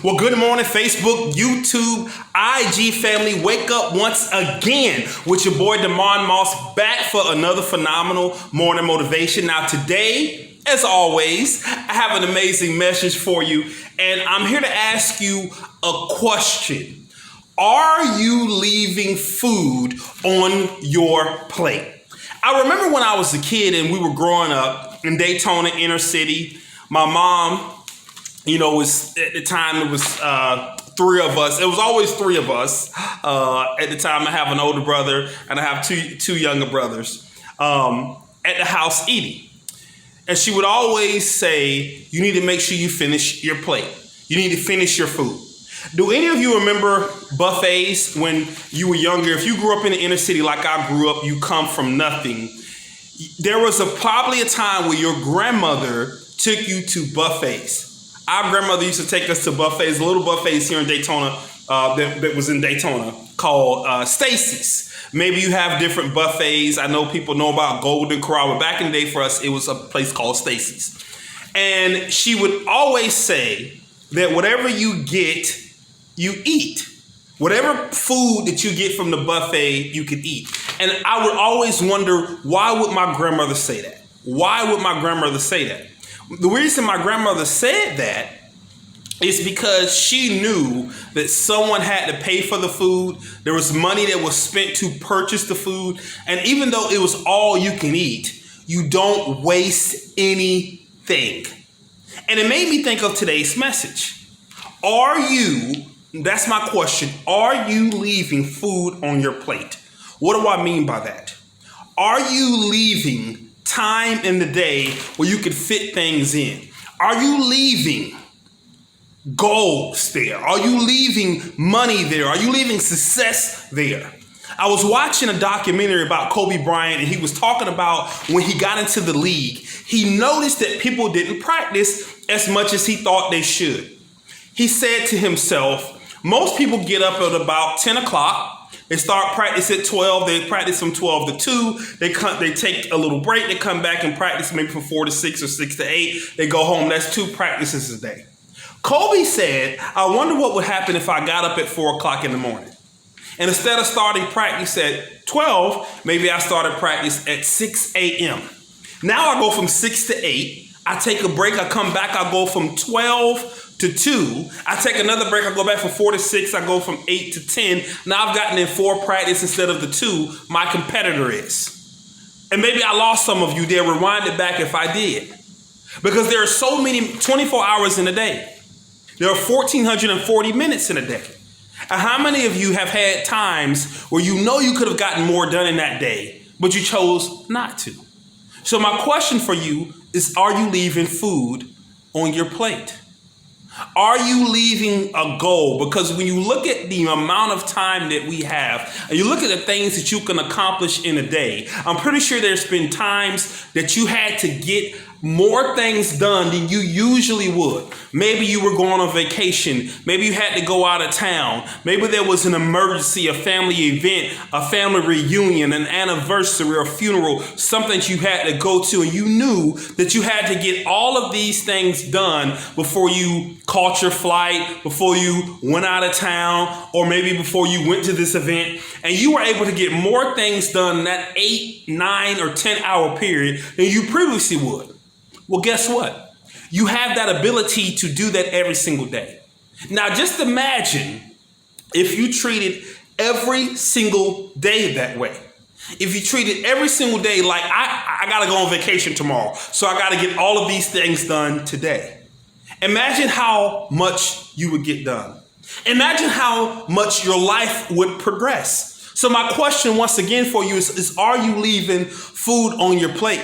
Well, good morning, Facebook, YouTube, IG family. Wake up once again with your boy Damon Moss back for another phenomenal morning motivation. Now, today, as always, I have an amazing message for you, and I'm here to ask you a question. Are you leaving food on your plate? I remember when I was a kid and we were growing up in Daytona inner city. My mom, was at the time it was three of us. It was always three of us. At the time, I have an older brother and I have two younger brothers at the house eating. And she would always say, you need to make sure you finish your plate. You need to finish your food. Do any of you remember buffets when you were younger? If you grew up in the inner city like I grew up, you come from nothing. There was probably a time where your grandmother took you to buffets. Our grandmother used to take us to buffets, little buffets here in Daytona that was in Daytona called Stacy's. Maybe you have different buffets. I know people know about Golden Corral, but back in the day for us, it was a place called Stacy's. And she would always say that whatever you get, you eat. Whatever food that you get from the buffet, you can eat. And I would always wonder, why would my grandmother say that? Why would my grandmother say that? The reason my grandmother said that is because she knew that someone had to pay for the food. There was money that was spent to purchase the food. And even though it was all you can eat, you don't waste anything. And it made me think of today's message. That's my question, are you leaving food on your plate? What do I mean by that? Are you leaving time in the day where you can fit things in? Are you leaving goals there? Are you leaving money there? Are you leaving success there? I was watching a documentary about Kobe Bryant, and he was talking about when he got into the league, he noticed that people didn't practice as much as he thought they should. He said to himself, most people get up at about 10 o'clock. They start practice at 12. They practice from 12 to 2. They take a little break. They come back and practice maybe from 4 to 6 or 6 to 8. They go home. That's 2 practices a day. Kobe said, I wonder what would happen if I got up at 4 o'clock in the morning. And instead of starting practice at 12, maybe I started practice at 6 a.m. Now I go from 6 to 8. I take a break. I come back. I go from 12 to 2. I take another break. I go back from 4 to 6. I go from 8 to 10. Now I've gotten in 4 practice instead of the 2 my competitor is. And maybe I lost some of you there. Rewind it back if I did. Because there are so many 24 hours in a day. There are 1,440 minutes in a day. And how many of you have had times where you know you could have gotten more done in that day, but you chose not to? So my question for you is, are you leaving food on your plate? Are you leaving a goal? Because when you look at the amount of time that we have, and you look at the things that you can accomplish in a day, I'm pretty sure there's been times that you had to get more things done than you usually would. Maybe you were going on vacation. Maybe you had to go out of town. Maybe there was an emergency, a family event, a family reunion, an anniversary, or a funeral, something that you had to go to, and you knew that you had to get all of these things done before you caught your flight, before you went out of town, or maybe before you went to this event, and you were able to get more things done in that 8, 9, or 10 hour period than you previously would. Well, guess what? You have that ability to do that every single day. Now, just imagine if you treated every single day that way. If you treated every single day like, I got to go on vacation tomorrow, so I got to get all of these things done today. Imagine how much you would get done. Imagine how much your life would progress. So my question once again for you is are you leaving food on your plate?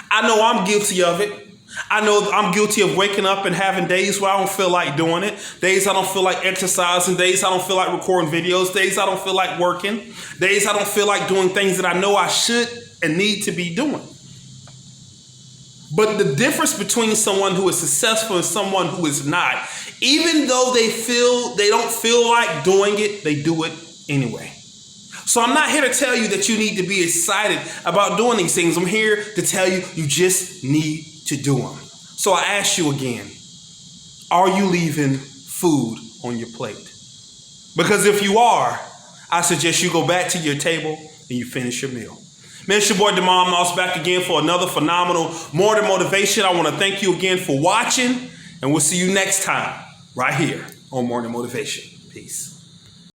I know I'm guilty of it. I know I'm guilty of waking up and having days where I don't feel like doing it, days I don't feel like exercising, days I don't feel like recording videos, days I don't feel like working, days I don't feel like doing things that I know I should and need to be doing. But the difference between someone who is successful and someone who is not, even though they don't feel like doing it, they do it anyway. So I'm not here to tell you that you need to be excited about doing these things. I'm here to tell you, you just need to do them. So I ask you again, are you leaving food on your plate? Because if you are, I suggest you go back to your table and you finish your meal. Man, it's your boy Demar Moss back again for another phenomenal Morning Motivation. I want to thank you again for watching, and we'll see you next time right here on Morning Motivation. Peace.